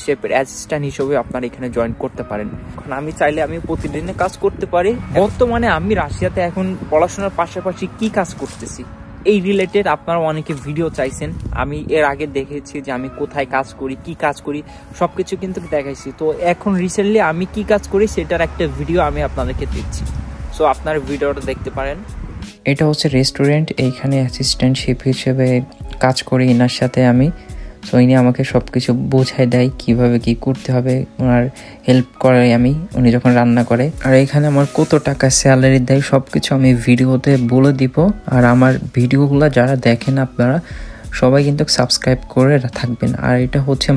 শেফের assistant হিসেবে আপনারা এখানে জয়েন করতে পারেন। এখন আমি চাইলে আমি প্রতিদিনে কাজ করতে পারি। বর্তমানে আমি রাশিয়াতে এখন পড়াশোনার পাশাপাশি কি কাজ করতেছি এই রিলেটেড আপনারা অনেকে ভিডিও চাইছেন। আমি এর আগে দেখেছি যে আমি কোথায় কাজ করি, কি কাজ করি, সবকিছু কিন্তু দেখাইছি। তো এখন রিসেন্টলি আমি কি কাজ করি সেটার একটা ভিডিও আমি আপনাদেরকে দিচ্ছি, সো আপনারা ভিডিওটা দেখতে পারেন। এটা হচ্ছে রেস্টুরেন্ট, এইখানে অ্যাসিস্ট্যান্ট শেফ হিসেবে কাজ করি এনার সাথে আমি। সো ইনি আমাকে সব কিছু বোঝাই দেয় কিভাবে কি করতে হবে, ওনার হেল্প করে আমি উনি যখন রান্না করে। আর এখানে আমার কত টাকা স্যালারি দেয় সব কিছু আমি ভিডিওতে বলে দিব। আর আমার ভিডিওগুলো যারা দেখেন আপনারা সবাই কিন্তু সাবস্ক্রাইব করে থাকবেন। আর এটা হচ্ছে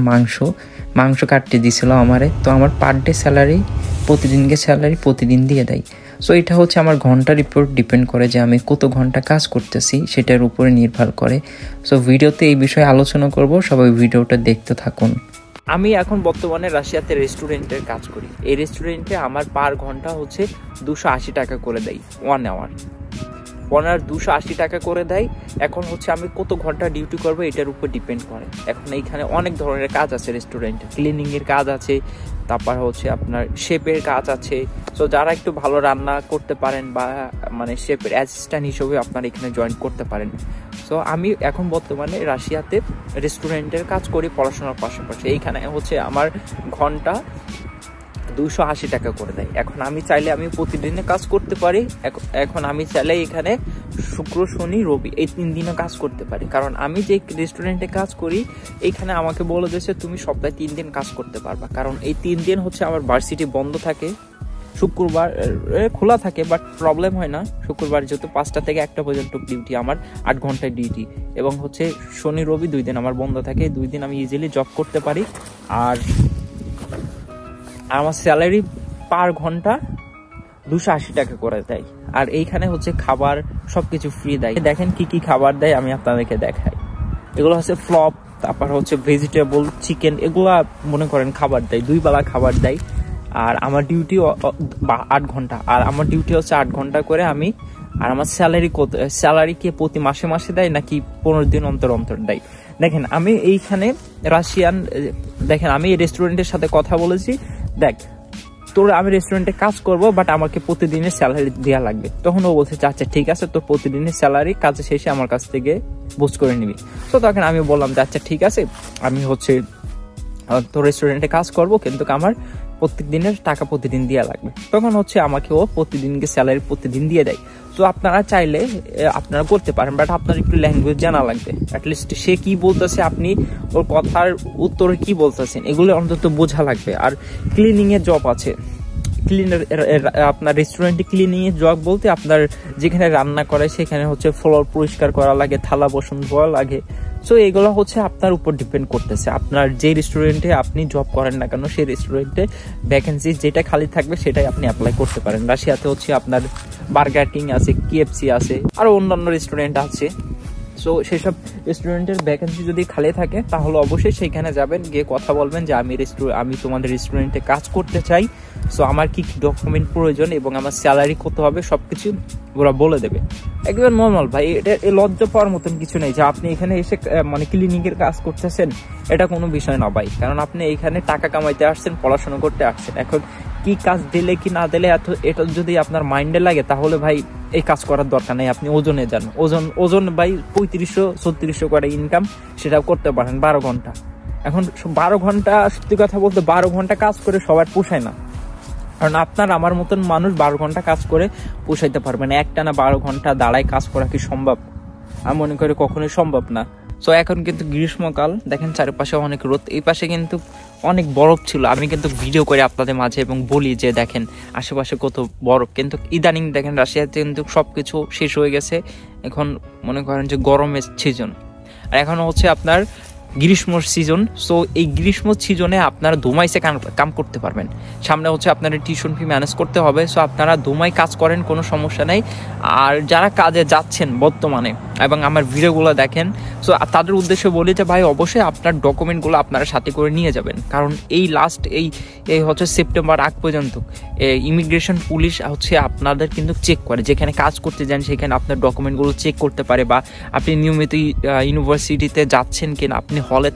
মাংস কাটতে দিছিল আমারে, তো আমার পার ডে স্যালারি প্রতিদিনকে স্যালারি প্রতিদিন দিয়ে দেয়। সো এটা হচ্ছে আমার ঘন্টার উপর ডিপেন্ড করে যে আমি কত ঘন্টা কাজ করতেছি সেটার উপরে নির্ভর করে। সো ভিডিওতে এই বিষয়ে আলোচনা করব, সবাই ভিডিওটা দেখতে থাকুন। আমি এখন বর্তমানে রাশিয়াতে রেস্টুরেন্টের কাজ করি। এই রেস্টুরেন্টে আমার পার ঘন্টা হচ্ছে 280 টাকা করে দেয়, 1 আওয়ার 280 টাকা করে দেয়। এখন হচ্ছে আমি কত ঘন্টা ডিউটি করবো এটার উপর ডিপেন্ড করে। এখন এইখানে অনেক ধরনের কাজ আছে রেস্টুরেন্টে, ক্লিনিংয়ের কাজ আছে, তারপর হচ্ছে আপনার শেফের কাজ আছে। সো যারা একটু ভালো রান্না করতে পারেন বা মানে শেফের অ্যাসিস্ট্যান্ট হিসেবে আপনারা এখানে জয়েন করতে পারেন। সো আমি এখন বর্তমানে রাশিয়াতে রেস্টুরেন্টের কাজ করি পড়াশোনার পাশাপাশি। এইখানে হচ্ছে আমার ঘন্টা 280 টাকা করে দেয়। এখন আমি চাইলে আমি প্রতিদিনে কাজ করতে পারি। এখন আমি চাইলে এখানে শুক্র, শনি, রবি এই 3 দিনও কাজ করতে পারি। কারণ আমি যে রেস্টুরেন্টে কাজ করি এইখানে আমাকে বলে দিয়েছে তুমি সপ্তাহে 3 দিন কাজ করতে পারবা। কারণ এই 3 দিন হচ্ছে আমার ভার্সিটি বন্ধ থাকে, শুক্রবার খোলা থাকে, বাট প্রবলেম হয় না। শুক্রবার যেহেতু 5টা থেকে 1টা পর্যন্ত ডিউটি, আমার 8 ঘন্টার ডিউটি, এবং হচ্ছে শনি, রবি 2 দিন আমার বন্ধ থাকে। 2 দিন আমি ইজিলি জব করতে পারি। আর আমার স্যালারি পার ঘন্টা 280 টাকা করে দেয়। আর এইখানে হচ্ছে খাবার সবকিছু ফ্রি দেয়। দেখেন কি কি খাবার দেয় আমি আপনাদেরকে দেখাই। এগুলো হচ্ছে ফ্লপ, তারপর হচ্ছে ভেজিটেবল, চিকেন, এগুলা মনে করেন খাবার দেয়, 2 বেলা খাবার দেয়। আর আমার ডিউটি 8 ঘন্টা, আর আমার ডিউটি হচ্ছে 8 ঘন্টা করে আমি। আর আমার স্যালারি কি প্রতি মাসে মাসে দেয় নাকি 15 দিন অন্তর অন্তর দেয়? দেখেন আমি এইখানে দেখেন আমি এই রেস্টুরেন্টের সাথে কথা বলেছি, দেখ তোর আমি রেস্টুরেন্টে কাজ করব, বাট আমাকে প্রতিদিনের স্যালারি দেওয়া লাগবে। তখন ও বলছে আচ্ছা ঠিক আছে, তোর প্রতিদিনের স্যালারি কাজ শেষে আমার কাছ থেকে বুঝ করে নিবি। তো তখন আমি বললাম যে আচ্ছা ঠিক আছে, আমি হচ্ছে তোর রেস্টুরেন্টে কাজ করব, কিন্তু আমার প্রত্যেক দিনের টাকা প্রতিদিন দেওয়া লাগবে। তখন হচ্ছে আমাকে ও প্রতিদিনকে স্যালারি প্রতিদিন দিয়ে দেয়। তো আপনারা চাইলে আপনারা করতে পারেন, বাট আপনার একটু ল্যাঙ্গুয়েজ জানা লাগবে। অ্যাটলিস্ট সে কি বলতেছে, আপনি ওর কথার উত্তরে কি বলতেছেন, এগুলো অন্তত বোঝা লাগবে। আর ক্লিনিং এর জব আছে, আপনার রেস্টুরেন্টে ক্লিনিং এর জব বলতে আপনার যেখানে রান্না করে সেখানে হচ্ছে ফ্লোর পরিষ্কার করা লাগে, থালা বাসন ধোয়া লাগে। সো এগুলো হচ্ছে আপনার উপর ডিপেন্ড করতেছে, আপনার যে রেস্টুরেন্টে আপনি জব করেন না কেন সেই রেস্টুরেন্টে ভ্যাকেন্সি যেটা খালি থাকবে সেটাই আপনি অ্যাপ্লাই করতে পারেন। রাশিয়াতে হচ্ছে আপনার বার্গার কিং আছে, KFC আছে, আরো অন্যান্য রেস্টুরেন্ট আছে। সো সেসব রেস্টুরেন্টের ভ্যাকেন্সি যদি খালি থাকে তাহলে অবশ্যই সেইখানে যাবেন, গিয়ে কথা বলবেন যে আমি তোমাদের রেস্টুরেন্টে কাজ করতে চাই। সো আমার কি ডকুমেন্ট প্রয়োজন এবং আমার স্যালারি কত হবে সবকিছু ওরা বলে দেবে। একদম নর্মাল ভাই, এটা লজ্জা পাওয়ার মতন কিছু নেই যে আপনি এখানে এসে মানে ক্লিনিকের কাজ করতেছেন, এটা কোনো বিষয় না ভাই। কারণ আপনি এখানে টাকা কামাইতে আসছেন, পড়াশোনা করতে আসছেন। এখন কি কাজ দিলে কি না দিলে এটা যদি আপনার মাইন্ডে লাগে তাহলে ভাই এই কাজ করার দরকার নেই। আপনি ওজনে যান, ওজন ভাই 3500-3600 করে ইনকাম, সেটাও করতে পারেন 12 ঘন্টা। এখন 12 ঘন্টা, সত্যি কথা বলতে 12 ঘন্টা কাজ করে সবার পোষায় না। কারণ আপনার আমার মতন মানুষ 12 ঘন্টা কাজ করে পোষাইতে পারবে না। একটানা 12 ঘন্টা দাঁড়ায় কাজ করা কি সম্ভব? আমি মনে করি কখনোই সম্ভব না। সো এখন কিন্তু গ্রীষ্মকাল, দেখেন চারপাশে অনেক রোদ, এই পাশে কিন্তু অনেক বরফ ছিল। আমি কিন্তু ভিডিও করে আপনাদের মাঝে এবং বলি যে দেখেন আশেপাশে কত বরফ। কিন্তু ইদানিং দেখেন রাশিয়াতে কিন্তু সবকিছু শেষ হয়ে গেছে। এখন মনে করেন যে গরমের সিজন, আর এখন হচ্ছে আপনার গ্রীষ্ম সিজন। সো এই গ্রীষ্ম সিজনে আপনারা ধুমাইসে কাম করতে পারবেন। সামনে হচ্ছে আপনার টিউশন ফি ম্যানেজ করতে হবে। সো আপনারা ধুমাই কাজ করেন, কোনো সমস্যা নেই। আর যারা কাজে যাচ্ছেন বর্তমানে এবং আমার ভিডিওগুলো দেখেন, সো তাদের উদ্দেশ্যে বলি যে ভাই অবশ্যই আপনার ডকুমেন্টগুলো আপনারা সাথে করে নিয়ে যাবেন। কারণ এই লাস্ট এই হচ্ছে সেপ্টেম্বর আগ পর্যন্ত ইমিগ্রেশন পুলিশ হচ্ছে আপনাদের কিন্তু চেক করে, যেখানে কাজ করতে যান সেখানে আপনার ডকুমেন্টগুলো চেক করতে পারে, বা আপনি নিয়মিত ইউনিভার্সিটিতে যাচ্ছেন কিনা, আপনি হলে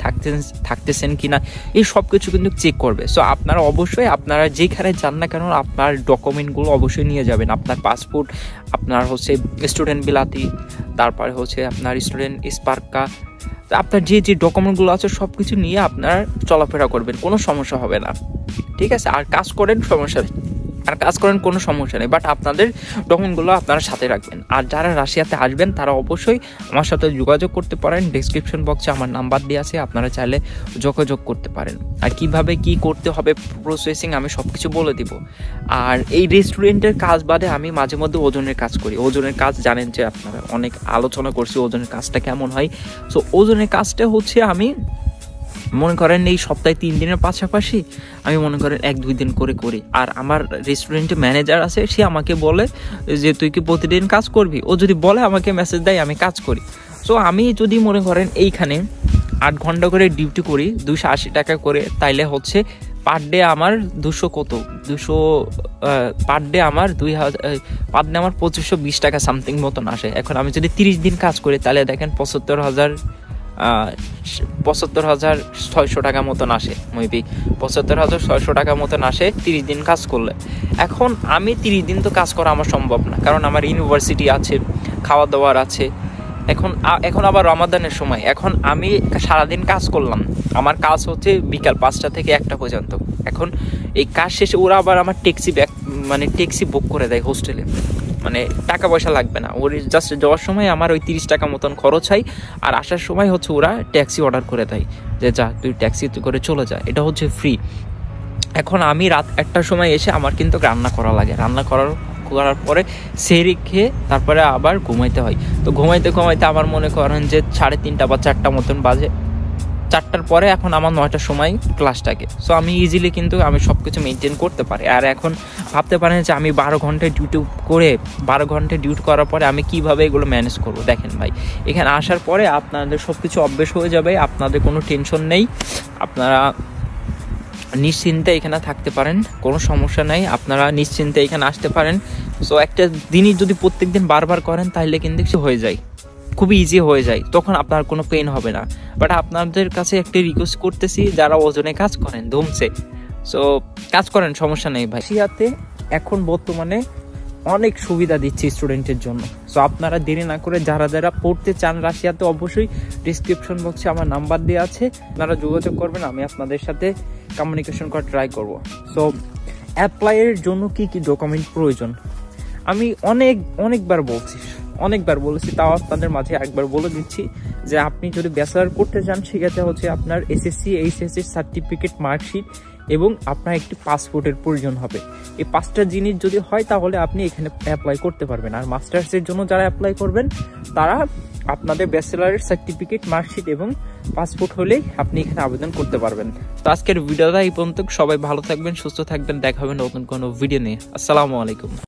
থাকতেছেন কিনা, এই সব কিছু কিন্তু চেক করবে। সো আপনারা অবশ্যই আপনারা যেখানে যান না কেন আপনার ডকুমেন্টগুলো অবশ্যই নিয়ে যাবেন। আপনার পাসপোর্ট, আপনার হচ্ছে স্টুডেন্ট বিলাতি, তারপরে হচ্ছে আপনার স্টুডেন্ট স্পার্কা, আপনার যে ডকুমেন্টগুলো আছে সব কিছু নিয়ে আপনারা চলাফেরা করবেন, কোনো সমস্যা হবে না, ঠিক আছে। আর কাজ করেন কোনো সমস্যা নেই, বাট আপনাদের ডকুমেন্টগুলো আপনারা সাথে রাখবেন। আর যারা রাশিয়াতে আসবেন তারা অবশ্যই আমার সাথে যোগাযোগ করতে পারেন। ডেসক্রিপশন বক্সে আমার নাম্বার দেওয়া আছে, আপনারা চাইলে যোগাযোগ করতে পারেন। আর কিভাবে কি করতে হবে প্রসেসিং আমি সব কিছু বলে দিব। আর এই রেস্টুরেন্টের কাজ বাদে আমি মাঝে মধ্যে ওজনের কাজ করি। ওজনের কাজ জানেন যে আপনারা অনেক আলোচনা করছি ওজনের কাজটা কেমন হয়। সো ওজনের কাজটা হচ্ছে আমি মনে করেন এই সপ্তাহে 3 দিনের পাশাপাশি আমি মনে করেন 1-2 দিন করে করি। আর আমার রেস্টুরেন্টে ম্যানেজার আছে, সে আমাকে বলে যে তুই কি প্রতিদিন কাজ করবি, ও যদি বলে আমাকে মেসেজ দেয়, আমি কাজ করি। সো আমি যদি মনে করেন এইখানে 8 ঘন্টা করে ডিউটি করি 280 টাকা করে, তাইলে হচ্ছে পার ডে আমার 200 পার ডে আমার 2520 টাকা সামথিং মতন আসে। এখন আমি যদি 30 দিন কাজ করি তাহলে দেখেন 75,600 টাকা মতন আসে, মেবি 75,600 টাকা মতন আসে 30 দিন কাজ করলে। এখন আমি 30 দিন তো কাজ করা আমার সম্ভব না, কারণ আমার ইউনিভার্সিটি আছে, খাওয়া দাওয়ার আছে। এখন আবার রমাদানের সময়, এখন আমি সারাদিন কাজ করলাম, আমার কাজ হচ্ছে বিকাল 5টা থেকে 1টা পর্যন্ত। এখন এই কাজ শেষে ওরা আবার আমার ট্যাক্সি বুক করে দেয় হোস্টেলে, মানে টাকা পয়সা লাগবে না, ওর জাস্ট যাওয়ার সময় আমার ওই 30 টাকা মতন খরচ হয়, আর আসার সময় হচ্ছে ওরা ট্যাক্সি অর্ডার করে দেয় যে যা তুই ট্যাক্সি করে চলে যা, এটা হচ্ছে ফ্রি। এখন আমি রাত 1টার সময় এসে আমার কিন্তু রান্না করা লাগে, রান্না করার পরে সেরি খেয়ে তারপরে আবার ঘুমাইতে হয়। তো ঘুমাইতে আমার মনে করেন যে 3:30 বা 4টা মতন বাজে। 4টার পরে এখন আমার 9টার সময় ক্লাস থাকে। সো আমি ইজিলি কিন্তু আমি সব কিছু মেনটেন করতে পারি। আর এখন ভাবতে পারেন যে আমি 12 ঘন্টায় ডিউটি করার পরে আমি কিভাবে এগুলো ম্যানেজ করব। দেখেন ভাই, এখানে আসার পরে আপনাদের সব কিছু অভ্যেস হয়ে যাবে, আপনাদের কোনো টেনশন নেই, আপনারা নিশ্চিন্তে এখানে থাকতে পারেন, কোনো সমস্যা নেই, আপনারা নিশ্চিন্তে এখানে আসতে পারেন। সো একটা দিনই যদি প্রত্যেক দিন বারবার করেন তাহলে কিন্তু কিছু হয়ে যায়, খুবই ইজি হয়ে যায়, তখন আপনার কোনো পেন হবে না। বাট আপনাদের কাছে একটা রিকোয়েস্ট করতেছি, যারা ওজনে কাজ করেন ধুমছে, সো কাজ করেন, সমস্যা নেই ভাই। রাশিয়াতে এখন বর্তমানে অনেক সুবিধা দিচ্ছে স্টুডেন্টের জন্য। সো আপনারা দেরি না করে যারা পড়তে চান রাশিয়াতে, অবশ্যই ডিসক্রিপশন বক্সে আমার নাম্বার দেওয়া আছে, আপনারা যোগাযোগ করবেন, আমি আপনাদের সাথে কমিউনিকেশন করার ট্রাই করব। সো অ্যাপ্লাইয়ের জন্য কি ডকুমেন্ট প্রয়োজন আমি অনেকবার বলেছি, তাও আপনাদের মাঝে একবার বলে দিচ্ছি যে আপনি যদি ব্যাচেলর করতে চান সেক্ষেত্রে হচ্ছে আপনার এসএসসি এইচএসসি সার্টিফিকেট, মার্কশিট এবং আপনার একটি পাসপোর্টের প্রয়োজন হবে। এই 5টা জিনিস যদি হয় তাহলে আপনি এখানে অ্যাপ্লাই করতে পারবেন। আর মাস্টার্সের জন্য যারা অ্যাপ্লাই করবেন তারা আপনাদের ব্যাচেলরের সার্টিফিকেট, মার্কশিট এবং পাসপোর্ট হলেই আপনি এখানে আবেদন করতে পারবেন। তো আজকের ভিডিওটা এই পর্যন্ত, সবাই ভালো থাকবেন, সুস্থ থাকবেন, দেখা হবে নতুন কোনো ভিডিও নিয়ে। আসসালামু আলাইকুম।